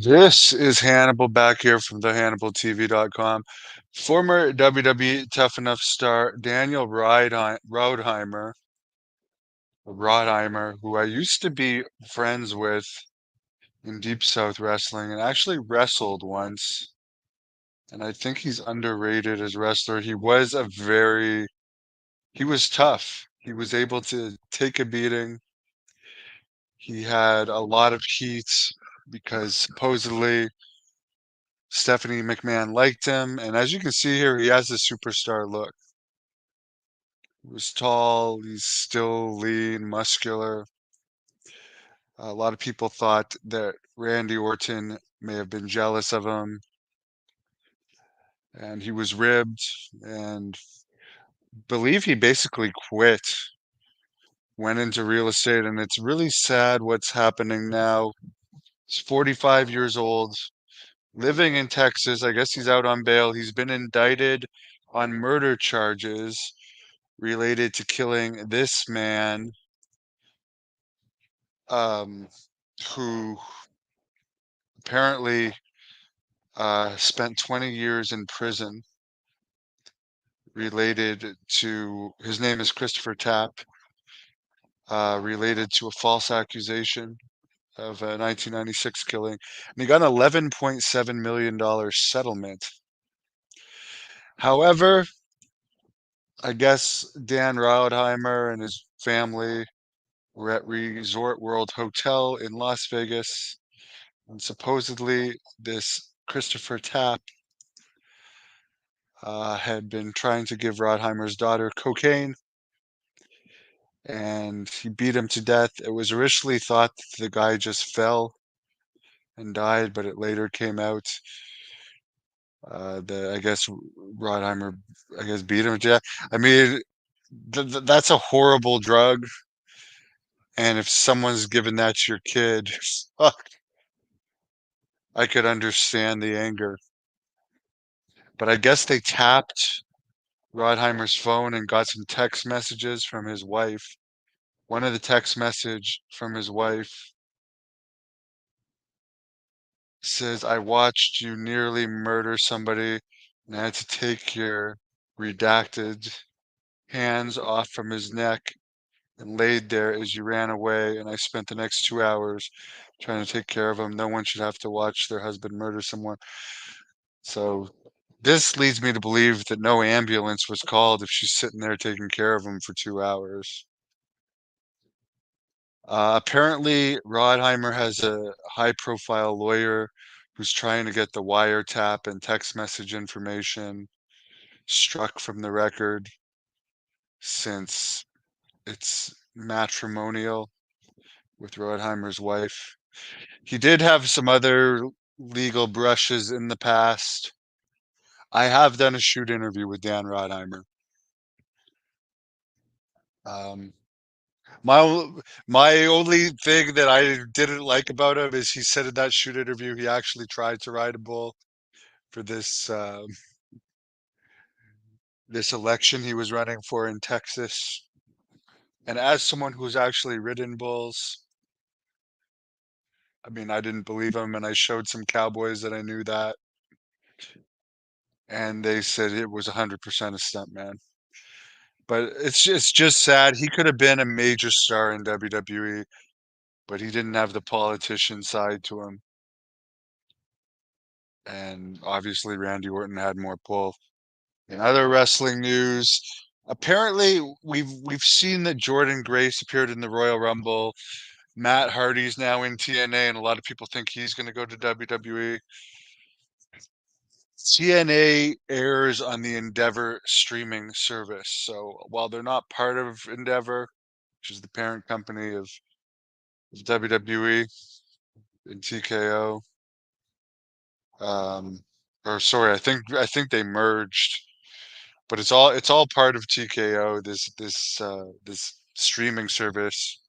This is Hannibal back here from the HannibalTV.com. Former WWE Tough Enough star Daniel Rodheimer, who I used to be friends with in Deep South Wrestling and actually wrestled once. And I think he's underrated as wrestler. He was tough. He was able to take a beating. He had a lot of heat because supposedly Stephanie McMahon liked him, and as you can see here, he has a superstar look. He was tall, he's still lean, muscular. A lot of people thought that Randy Orton may have been jealous of him, and he was ribbed, and believe he basically quit, went into real estate, and it's really sad what's happening now. He's 45 years old, living in Texas. I guess he's out on bail. He's been indicted on murder charges related to killing this man, um, who apparently spent 20 years in prison related to, his name is Christopher Tapp, related to a false accusation of a 1996 killing. And he got an $11.7 million settlement. However, I guess Dan Raudheimer and his family were at Resort World Hotel in Las Vegas. And supposedly, this Christopher Tapp had been trying to give Rodheimer's daughter cocaine, and he beat him to death. It was originally thought that the guy just fell and died, but it later came out that I guess Rodheimer, I guess, beat him to death. I mean, that's a horrible drug, and if someone's given that to your kid, fuck, I could understand the anger. But I guess they tapped Rodheimer's phone and got some text messages from his wife. One of the text message from his wife says, "I watched you nearly murder somebody and I had to take your redacted hands off from his neck and laid there as you ran away, and I spent the next 2 hours trying to take care of him. No one should have to watch their husband murder someone." So this leads me to believe that no ambulance was called if she's sitting there taking care of him for 2 hours. Apparently, Rodheimer has a high-profile lawyer who's trying to get the wiretap and text message information struck from the record since it's matrimonial with Rodheimer's wife. He did have some other legal brushes in the past. I have done a shoot interview with Dan Rodheimer. Um, My my only thing that I didn't like about him is he said in that shoot interview he actually tried to ride a bull for this election he was running for in Texas. And as someone who's actually ridden bulls, I mean, I didn't believe him, and I showed some cowboys that I knew that, and they said it was 100% a stuntman. But it's just sad. He could have been a major star in WWE, but he didn't have the politician side to him. And obviously Randy Orton had more pull. In other wrestling news, apparently we've seen that Jordan Grace appeared in the Royal Rumble. Matt Hardy's now in TNA, and a lot of people think he's going to go to WWE. TNA airs on the Endeavor streaming service. So while they're not part of Endeavor, which is the parent company of WWE and TKO, um, or sorry, I think they merged, but it's all part of TKO. This streaming service.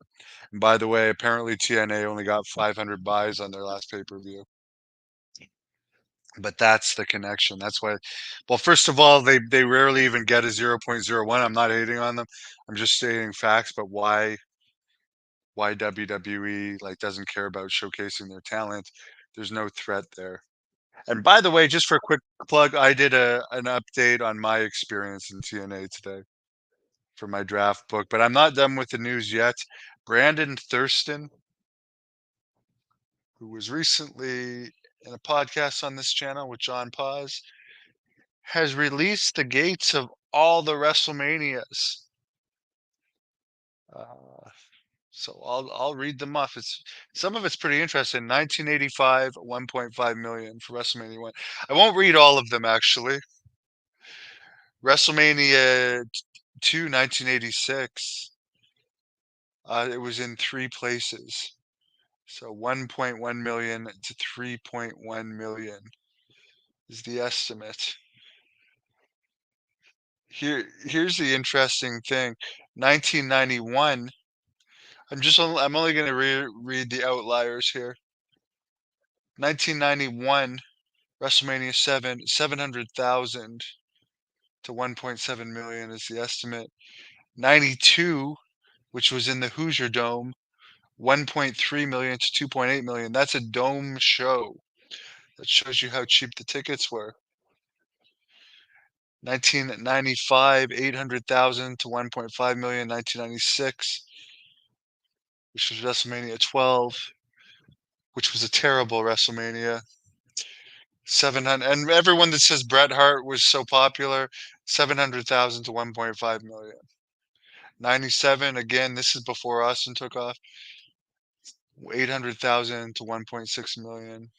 And by the way, apparently TNA only got 500 buys on their last pay-per-view. But that's the connection. That's why. Well, first of all, they rarely even get a 0.01. I'm not hating on them. I'm just stating facts. But why WWE like doesn't care about showcasing their talent? There's no threat there. And by the way, just for a quick plug, I did an update on my experience in TNA today for my draft book, but I'm not done with the news yet. Brandon Thurston, who was recently in a podcast on this channel with John Paz, has released the gates of all the WrestleManias. Uh, so I'll read them off. It's some of it's pretty interesting. 1985, 1.5 million for WrestleMania 1. I won't read all of them actually. WrestleMania 2, 1986. It was in 3 places. So 1.1 million to 3.1 million is the estimate. Here's the interesting thing. 1991. I'm only going to read the outliers here. 1991, WrestleMania 7, 700,000 to 1.7 million is the estimate. 92, which was in the Hoosier Dome, 1.3 million to 2.8 million. That's a dome show. That shows you how cheap the tickets were. 1995, 800,000 to 1.5 million. 1996, which was WrestleMania 12, which was a terrible WrestleMania. 700, and everyone that says Bret Hart was so popular, 700,000 to 1.5 million. 97, again, this is before Austin took off, 800,000 to 1.6 million.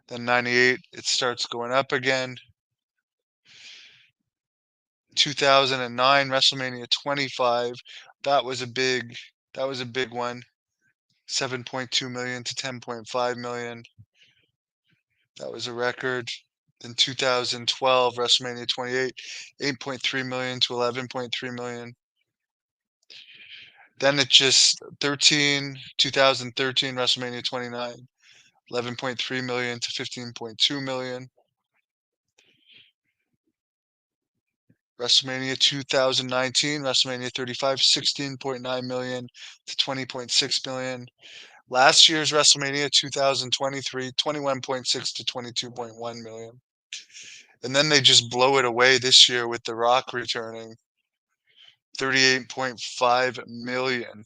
Then 98, it starts going up again. 2009, WrestleMania 25, that was a big one. 7.2 million to 10.5 million. That was a record. In 2012, WrestleMania 28, 8.3 million to 11.3 million. Then it just 2013, WrestleMania 29, 11.3 million to 15.2 million. WrestleMania 2019, WrestleMania 35, 16.9 million to 20.6 million. Last year's WrestleMania 2023, 21.6 to 22.1 million. And then they just blow it away this year with The Rock returning. 38.5 million.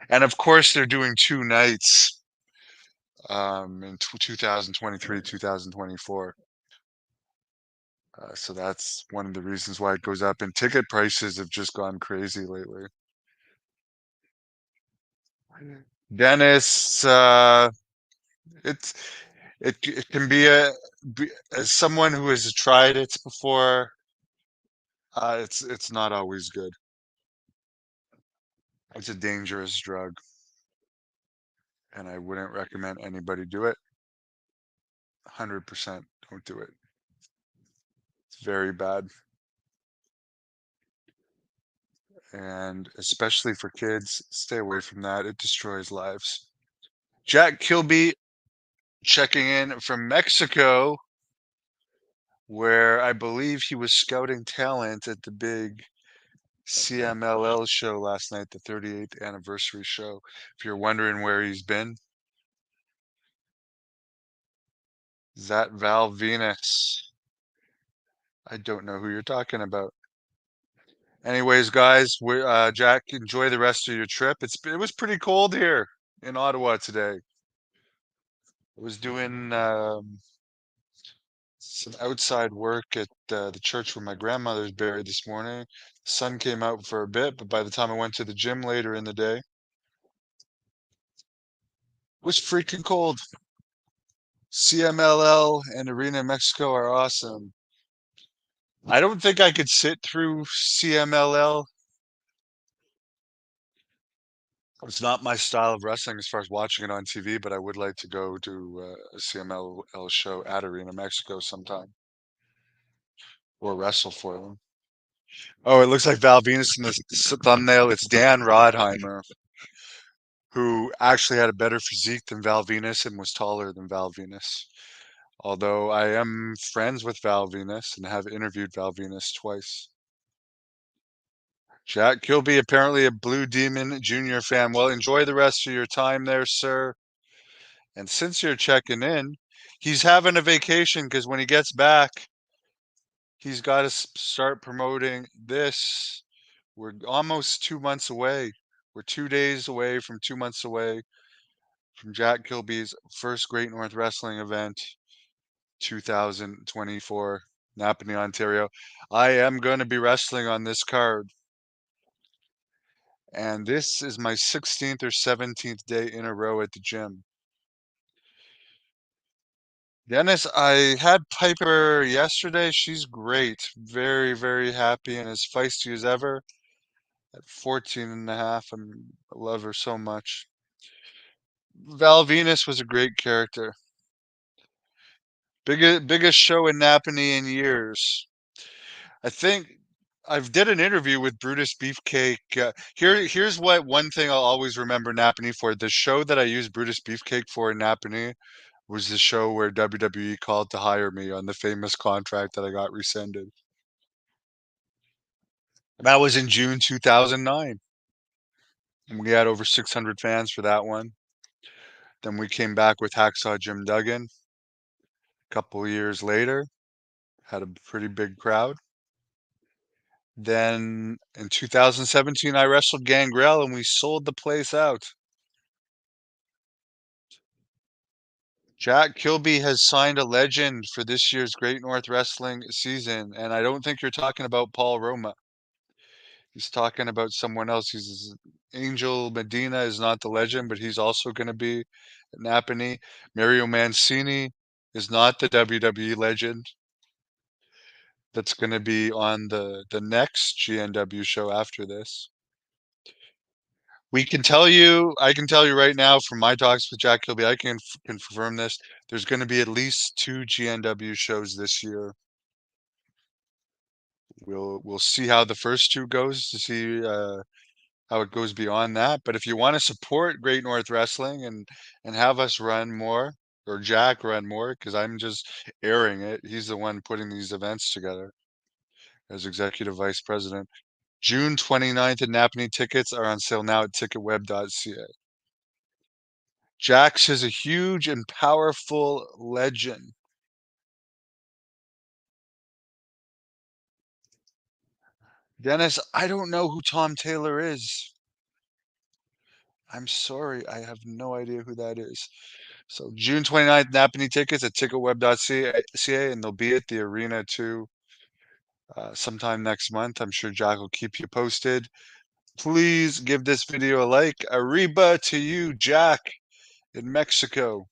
And of course, they're doing 2 nights in 2023, 2024. So that's one of the reasons why it goes up. And ticket prices have just gone crazy lately. Dennis, it's it can be as someone who has tried it before. It's not always good. It's a dangerous drug, and I wouldn't recommend anybody do it. 100% don't do it. It's very bad, and especially for kids, stay away from that. It destroys lives. Jack Kilby checking in from Mexico, where I believe he was scouting talent at the big CMLL show last night, the 38th anniversary show. If you're wondering where he's been, is that Val Venus? I don't know who you're talking about. Anyways, guys, Jack, enjoy the rest of your trip. It was pretty cold here in Ottawa today. I was doing some outside work at the church where my grandmother's buried this morning. The sun came out for a bit, but by the time I went to the gym later in the day, it was freaking cold. CMLL and Arena Mexico are awesome. I don't think I could sit through CMLL. It's not my style of wrestling as far as watching it on TV, but I would like to go to a CMLL show at Arena Mexico sometime or wrestle for them. Oh, it looks like Val Venus in this thumbnail. It's Dan Rodheimer, who actually had a better physique than Val Venus and was taller than Val Venus. Although I am friends with Val Venus and have interviewed Val Venus twice. Jack Kilby, apparently a Blue Demon Jr. fan. Well, enjoy the rest of your time there, sir. And since you're checking in, he's having a vacation because when he gets back, he's got to start promoting this. We're almost 2 months away. We're 2 days away from 2 months away from Jack Kilby's first Great North Wrestling event, 2024, Napanee, Ontario. I am going to be wrestling on this card. And this is my 16th or 17th day in a row at the gym. Dennis, I had Piper yesterday. She's great. Very, very happy and as feisty as ever. At 14 and a half, I love her so much. Val Venus was a great character. Biggest show in Napanee in years. I think I've did an interview with Brutus Beefcake. Here's what one thing I'll always remember Napanee for. The show that I used Brutus Beefcake for in Napanee was the show where WWE called to hire me on the famous contract that I got rescinded. That was in June 2009. And we had over 600 fans for that one. Then we came back with Hacksaw Jim Duggan. A couple of years later, had a pretty big crowd. Then in 2017, I wrestled Gangrel and we sold the place out. Jack Kilby has signed a legend for this year's Great North Wrestling season, and I don't think you're talking about Paul Roma. He's talking about someone else. He's Angel Medina is not the legend, but he's also going to be at Napanee. Mario Mancini is not the WWE legend. That's going to be on the next GNW show after this. We can tell you, I can tell you right now from my talks with Jack Kilby, I can confirm this. There's going to be at least 2 GNW shows this year. We'll see how the first 2 goes to see how it goes beyond that. But if you want to support Great North Wrestling and have us run more or Jack run more, because I'm just airing it. He's the one putting these events together as executive vice president. June 29th at Napanee tickets are on sale now at ticketweb.ca. Jax is a huge and powerful legend. Dennis, I don't know who Tom Taylor is. I'm sorry, I have no idea who that is. So June 29th, Napanee tickets at ticketweb.ca, and they'll be at the arena too sometime next month. I'm sure Jack will keep you posted. Please give this video a like. Arriba to you, Jack, in Mexico.